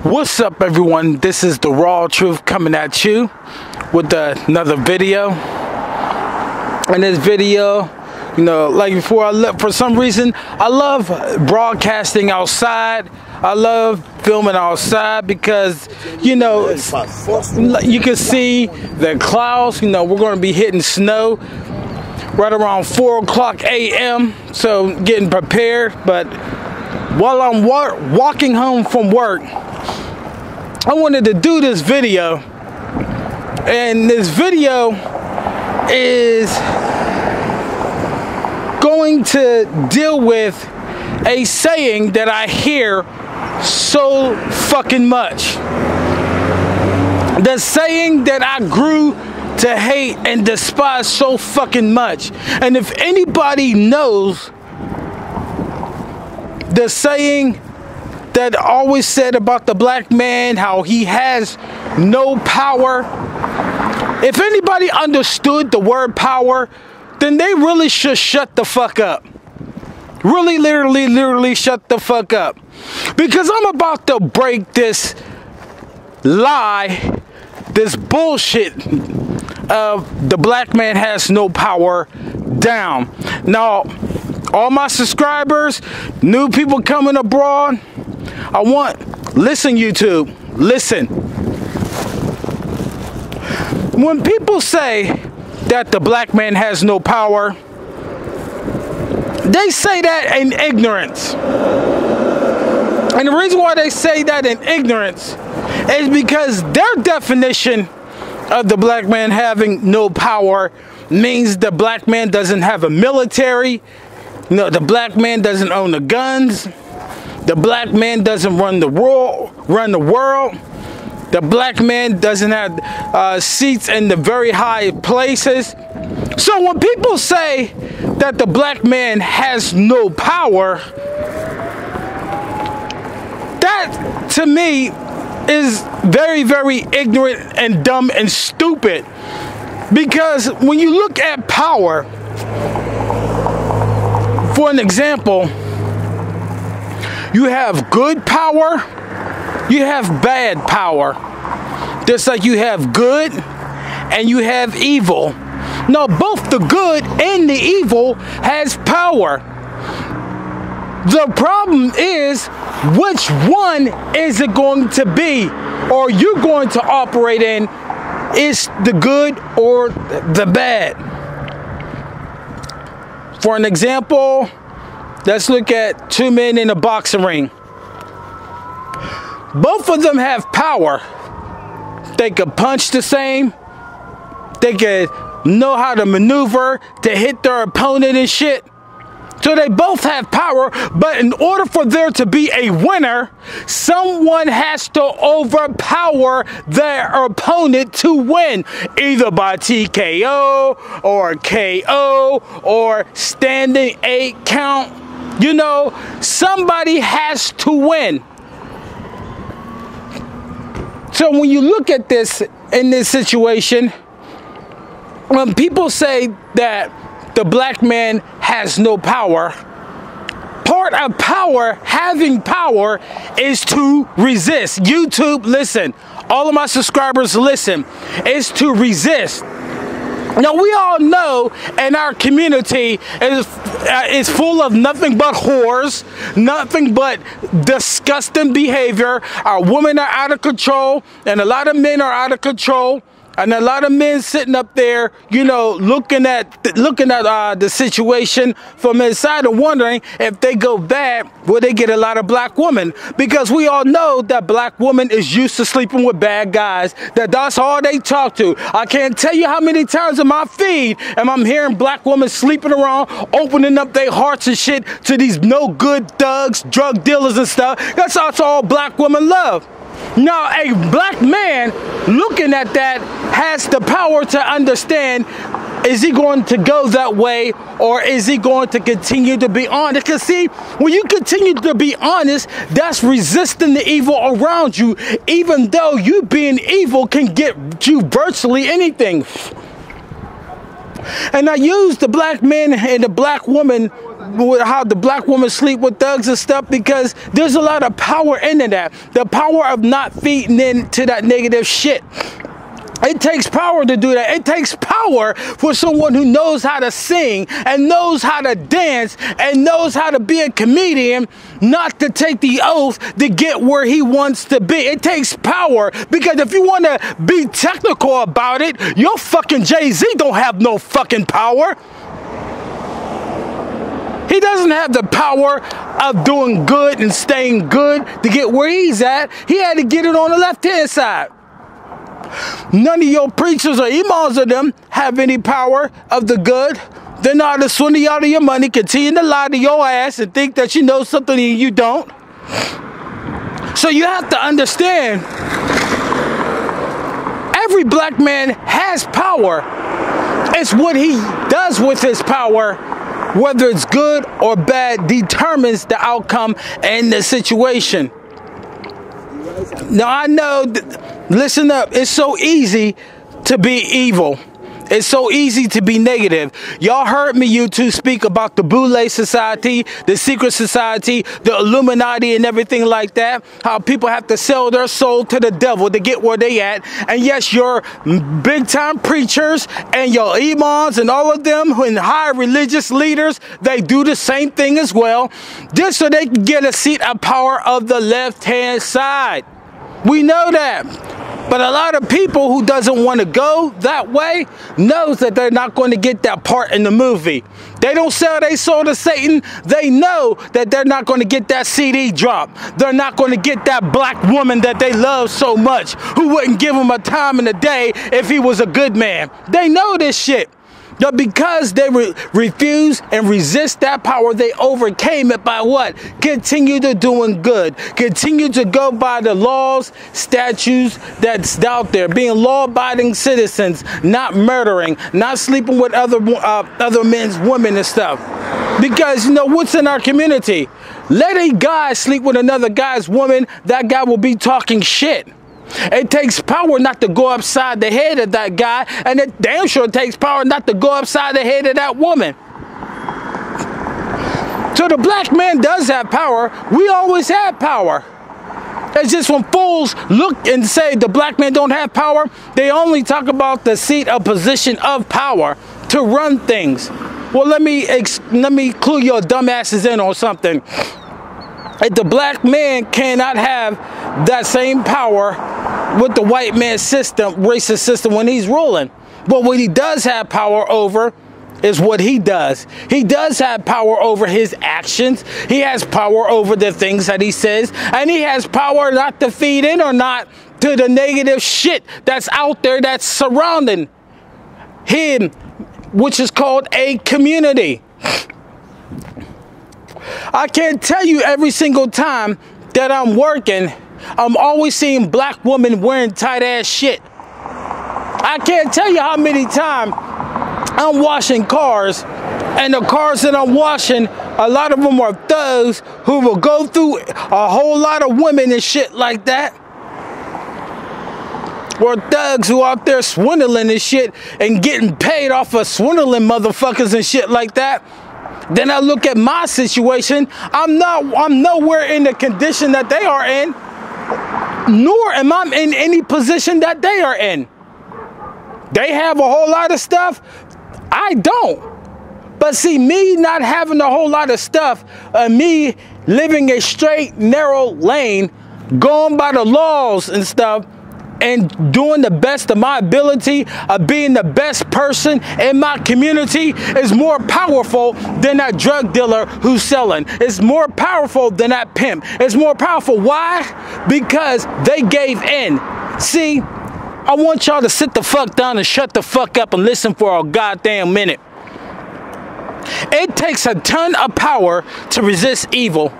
What's up, everyone? This is the Raw Truth coming at you with another video. In this video, you know, like before, for some reason I love broadcasting outside. I love filming outside because, you know, you can see the clouds. You know, we're going to be hitting snow right around 4:00 a.m. so getting prepared. But while I'm walking home from work, I wanted to do this video, and this video is going to deal with a saying that I hear so fucking much. The saying that I grew to hate and despise so fucking much. And if anybody knows the saying that always said about the black man, how he has no power, if anybody understood the word power, then they really should shut the fuck up. Really, literally shut the fuck up. Because I'm about to break this lie, this bullshit of the black man has no power down. Now, all my subscribers, new people coming abroad, listen, YouTube, listen. When people say that the black man has no power, they say that in ignorance. And the reason why they say that in ignorance is because their definition of the black man having no power means the black man doesn't have a military. No, the black man doesn't own the guns. The black man doesn't run the world. The black man doesn't have seats in the very high places. So when people say that the black man has no power, that to me is very ignorant and dumb and stupid. Because when you look at power, for an example, you have good power, you have bad power. Just like you have good and you have evil. Now, both the good and the evil has power. The problem is, which one is it going to be? Or you're going to operate in, is the good or the bad? For an example, let's look at two men in a boxing ring. Both of them have power. They could punch the same. They could know how to maneuver to hit their opponent and shit. So they both have power, but in order for there to be a winner, someone has to overpower their opponent to win, either by TKO or KO or standing 8 count. You know, somebody has to win. So when you look at this in this situation, when people say that the black man has no power, part of power, having power, is to resist. YouTube, listen. All of my subscribers, listen. Is to resist. Now, we all know in our community is full of nothing but whores, nothing but disgusting behavior. Our women are out of control, and a lot of men are out of control. And a lot of men sitting up there, you know, looking at the situation from inside and wondering if they go bad, will they get a lot of black women? Because we all know that black woman is used to sleeping with bad guys. That's all they talk to. I can't tell you how many times in my feed am I'm hearing black women sleeping around, opening up their hearts and shit to these no good thugs, drug dealers and stuff. That's all black women love. Now, a black man looking at that has the power to understand, is he going to go that way or is he going to continue to be honest? Because see, when you continue to be honest, that's resisting the evil around you, even though you being evil can get you virtually anything. And I use the black man and the black woman how the black woman sleep with thugs and stuff, because there's a lot of power into that. The power of not feeding into that negative shit. It takes power to do that. It takes power for someone who knows how to sing and knows how to dance and knows how to be a comedian not to take the oath to get where he wants to be. It takes power, because if you want to be technical about it, your fucking Jay-Z don't have no fucking power. He doesn't have the power of doing good and staying good to get where he's at. He had to get it on the left-hand side. None of your preachers or imams of them have any power of the good. They're not to swindle you out of your money, continue to lie to your ass and think that you know something and you don't. So you have to understand, every black man has power. It's what he does with his power, whether it's good or bad, determines the outcome and the situation. Now I know, listen up, it's so easy to be evil. It's so easy to be negative. Y'all heard me, you two, speak about the Boule Society, the secret society, the Illuminati and everything like that. How people have to sell their soul to the devil to get where they at. And yes, your big time preachers and your imams and all of them and high religious leaders, they do the same thing as well, just so they can get a seat of power of the left hand side. We know that. But a lot of people who doesn't want to go that way knows that they're not going to get that part in the movie. They don't sell their soul to Satan. They know that they're not going to get that CD drop. They're not going to get that black woman that they love so much, who wouldn't give them a time in the day if he was a good man. They know this shit. But because they refuse and resist that power, they overcame it by what? Continue to doing good. Continue to go by the laws, statutes that's out there. Being law-abiding citizens, not murdering, not sleeping with other men's women and stuff. Because, you know, what's in our community? Let a guy sleep with another guy's woman, that guy will be talking shit. It takes power not to go upside the head of that guy, and it damn sure takes power not to go upside the head of that woman. So the black man does have power. We always had power. It's just when fools look and say the black man don't have power, they only talk about the seat of position of power to run things. Well, let me clue your dumbasses in on something. If the black man cannot have that same power with the white man's system, racist system, when he's ruling. But what he does have power over is what he does. He does have power over his actions. He has power over the things that he says. And he has power not to feed in or not to the negative shit that's out there that's surrounding him, which is called a community. I can't tell you every single time that I'm working, I'm always seeing black women wearing tight ass shit. I can't tell you how many times I'm washing cars, and the cars that I'm washing, a lot of them are thugs who will go through a whole lot of women and shit like that. Or thugs who out there swindling and shit and getting paid off of swindling motherfuckers and shit like that. Then I look at my situation. I'm nowhere in the condition that they are in, nor am I in any position that they are in. They have a whole lot of stuff. I don't. But see, me not having a whole lot of stuff, me living a straight, narrow lane, going by the laws and stuff, and doing the best of my ability of being the best person in my community is more powerful than that drug dealer who's selling. It's more powerful than that pimp. It's more powerful. Why? Because they gave in. See, I want y'all to sit the fuck down and shut the fuck up and listen for a goddamn minute. It takes a ton of power to resist evil.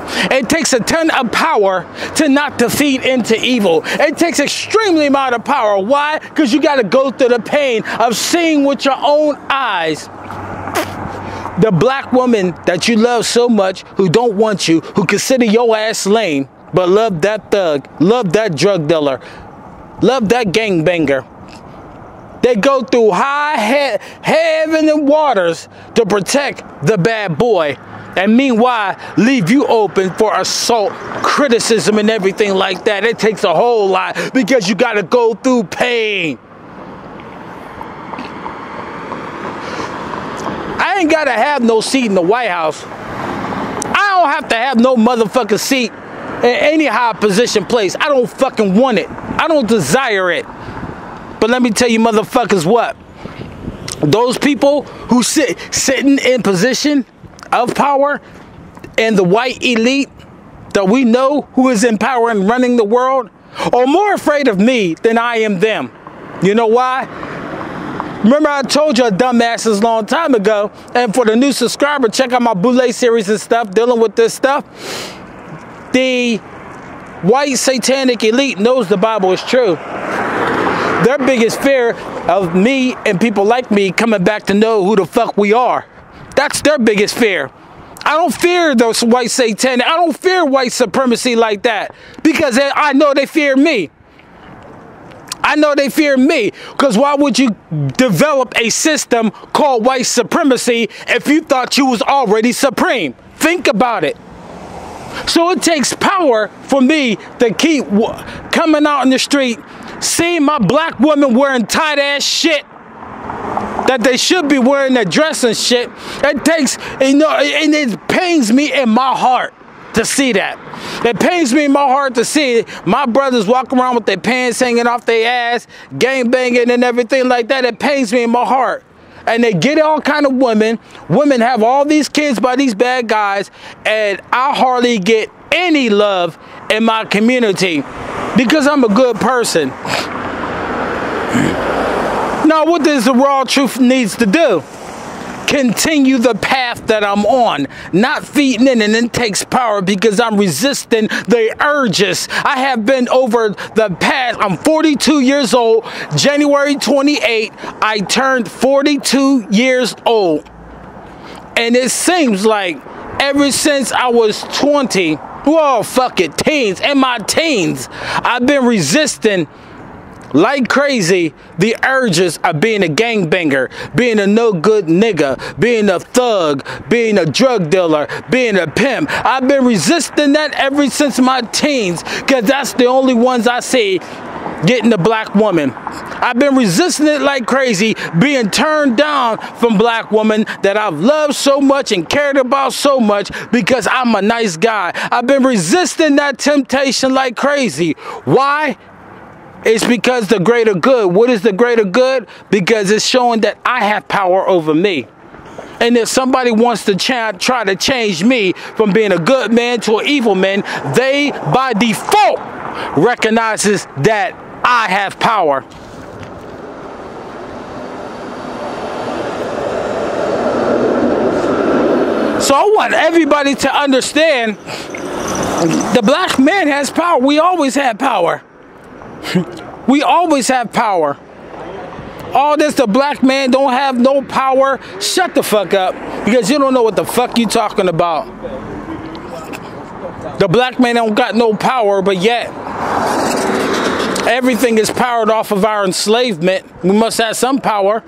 It takes a ton of power to not to feed into evil. It takes extremely amount of power. Why? Because you got to go through the pain of seeing with your own eyes the black woman that you love so much, who don't want you, who consider your ass lame, but love that thug, love that drug dealer, love that gangbanger. They go through heaven and waters to protect the bad boy. And meanwhile, leave you open for assault, criticism, and everything like that. It takes a whole lot because you got to go through pain. I ain't got to have no seat in the White House. I don't have to have no motherfucking seat in any high position place. I don't fucking want it. I don't desire it. But let me tell you motherfuckers what. Those people who sitting in position of power and the white elite that we know who is in power and running the world are more afraid of me than I am them. You know why? Remember I told you dumbasses a long time ago, and for the new subscriber, check out my Boule series and stuff dealing with this stuff. The white satanic elite knows the Bible is true. Their biggest fear of me and people like me coming back to know who the fuck we are. That's their biggest fear. I don't fear those white satanic. I don't fear white supremacy like that because I know they fear me. I know they fear me because why would you develop a system called white supremacy if you thought you was already supreme? Think about it. So it takes power for me to keep coming out in the street, seeing my black women wearing tight ass shit that they should be wearing their dress and shit. It takes, you know, and it pains me in my heart to see that. It pains me in my heart to see my brothers walking around with their pants hanging off their ass, gang banging and everything like that. It pains me in my heart. And they get all kind of women. Women have all these kids by these bad guys, and I hardly get any love in my community because I'm a good person. Now, what does the raw truth needs to do? Continue the path that I'm on, not feeding in, and it takes power because I'm resisting the urges. I have been over the past, I'm 42 years old. January 28, I turned 42 years old. And it seems like ever since I was 20, well, fuck it, teens, in my teens, I've been resisting like crazy the urges of being a gangbanger, being a no good nigga, being a thug, being a drug dealer, being a pimp. I've been resisting that ever since my teens because that's the only ones I see getting the black woman. I've been resisting it like crazy, being turned down from black women that I've loved so much and cared about so much because I'm a nice guy. I've been resisting that temptation like crazy. Why? It's because the greater good. What is the greater good? Because it's showing that I have power over me. And if somebody wants to try to change me from being a good man to an evil man, they by default recognizes that I have power. So I want everybody to understand the black man has power. We always had power. We always have power. All this, the black man don't have no power. Shut the fuck up, because you don't know what the fuck you talking about. The black man don't got no power, but yet everything is powered off of our enslavement. We must have some power.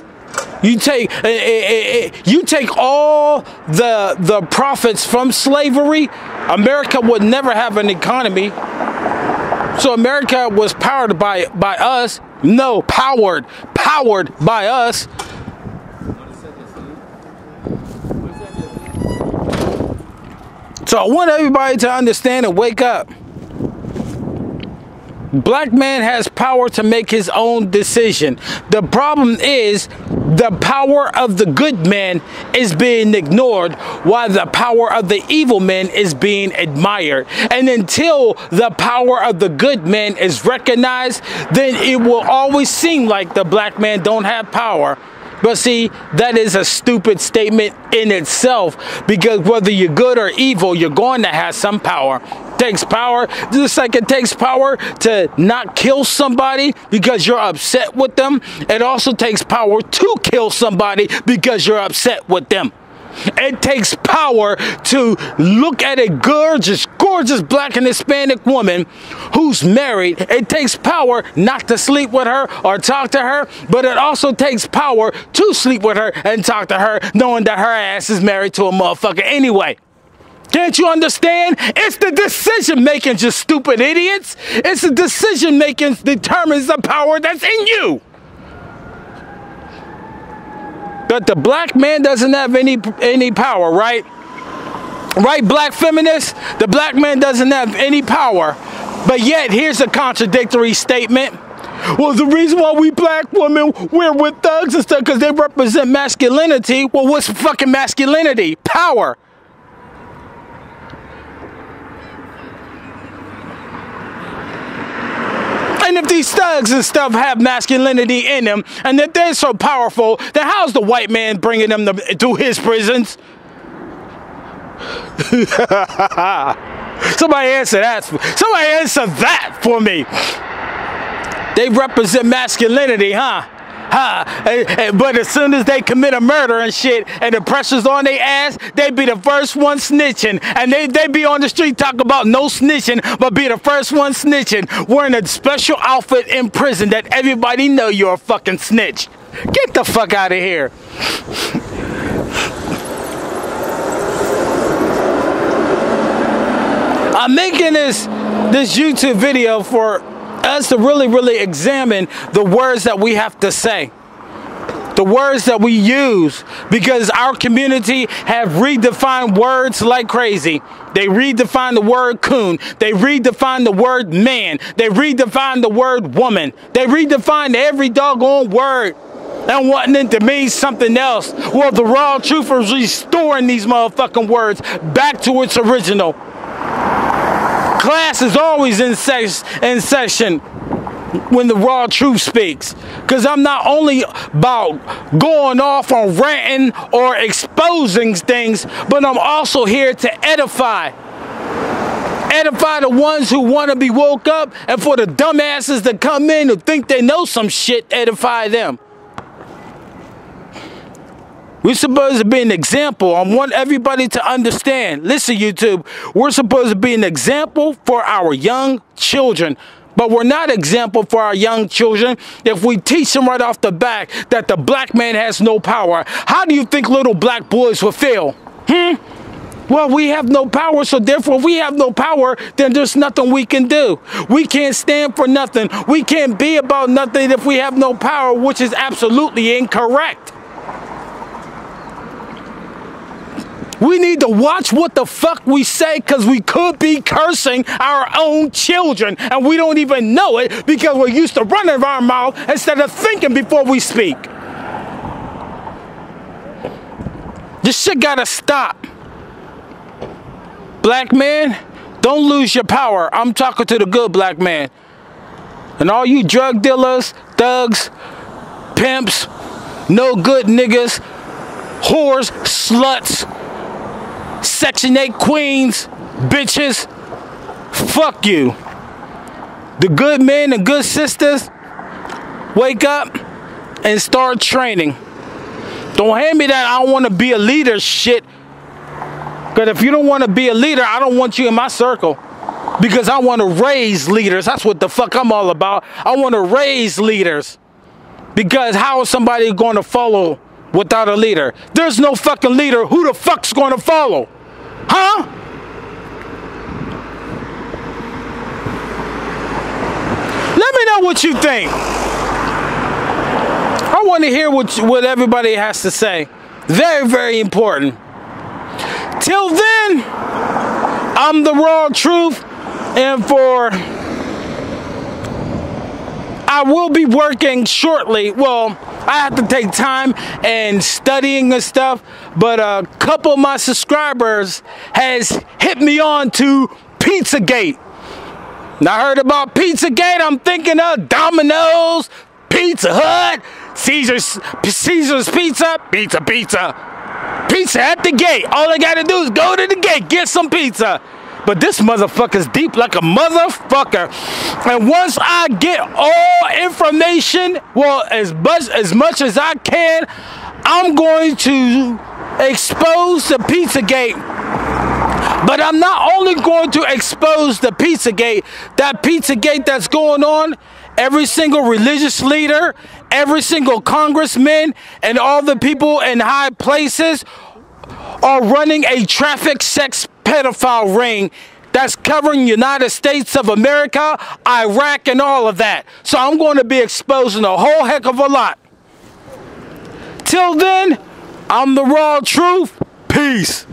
You take all the profits from slavery, America would never have an economy. So America was powered by us. No, powered by us. So I want everybody to understand and wake up. Black man has power to make his own decision. The problem is the power of the good man is being ignored while the power of the evil man is being admired. And until the power of the good man is recognized, then it will always seem like the black man don't have power. But see, that is a stupid statement in itself, because whether you're good or evil, you're going to have some power. It takes power, just like it takes power to not kill somebody because you're upset with them. It also takes power to kill somebody because you're upset with them. It takes power to look at a gorgeous, gorgeous black and Hispanic woman who's married. It takes power not to sleep with her or talk to her, but it also takes power to sleep with her and talk to her, knowing that her ass is married to a motherfucker anyway. Can't you understand? It's the decision making, you stupid idiots. It's the decision making determines the power that's in you. But the black man doesn't have any power, right? Right, black feminists? The black man doesn't have any power. But yet, here's a contradictory statement. Well, the reason why we black women, we're with thugs and stuff, because they represent masculinity. Well, what's fucking masculinity? Power. And if these thugs and stuff have masculinity in them, and that they're so powerful, then how's the white man bringing them to his prisons? Somebody answer that. Somebody answer that for me. They represent masculinity, huh? But as soon as they commit a murder and shit, and the pressure's on their ass, they be the first one snitching. And they be on the street talking about no snitching, but be the first one snitching, wearing a special outfit in prison that everybody know you're a fucking snitch. Get the fuck out of here. I'm making this YouTube video for us to really examine the words that we have to say, the words that we use, because our community have redefined words like crazy. They redefine the word coon. They redefine the word man. They redefine the word woman. They redefine every doggone word and wanting it to mean something else. Well, the raw truth is restoring these motherfucking words back to its original. Class is always in session when the raw truth speaks, because I'm not only about going off on ranting or exposing things, but I'm also here to edify the ones who want to be woke up, and for the dumbasses that come in who think they know some shit, edify them. We're supposed to be an example. I want everybody to understand. Listen, YouTube, we're supposed to be an example for our young children. But we're not an example for our young children if we teach them right off the bat that the black man has no power. How do you think little black boys will feel? Well, we have no power, so therefore if we have no power, then there's nothing we can do. We can't stand for nothing. We can't be about nothing if we have no power, which is absolutely incorrect. We need to watch what the fuck we say, because we could be cursing our own children and we don't even know it because we're used to running our mouth instead of thinking before we speak. This shit gotta stop. Black man, don't lose your power. I'm talking to the good black man. And all you drug dealers, thugs, pimps, no good niggas, whores, sluts, Section 8 queens, bitches, fuck you. The good men and good sisters, wake up and start training. Don't hand me that I don't want to be a leader shit. Because if you don't want to be a leader, I don't want you in my circle. Because I want to raise leaders. That's what the fuck I'm all about. I want to raise leaders. Because how is somebody going to follow without a leader? There's no fucking leader. Who the fuck's going to follow? Huh? Let me know what you think. I want to hear what everybody has to say. Very, very important. Till then, I'm the raw truth, and I will be working shortly. Well, I have to take time and studying and stuff, but a couple of my subscribers has hit me on to Pizzagate. And I heard about Pizzagate, I'm thinking of Domino's, Pizza Hut, Caesar's Pizza, Pizza at the gate. All I gotta do is go to the gate, get some pizza. But this motherfucker's deep like a motherfucker. And once I get all information, well, as much as I can, I'm going to expose the Pizzagate. But I'm not only going to expose the Pizzagate, that Pizzagate that's going on, every single religious leader, every single congressman, and all the people in high places are running a traffic sex pedophile ring that's covering United States of America, Iraq, and all of that. So I'm going to be exposing a whole heck of a lot. Till then, I'm the raw truth. Peace.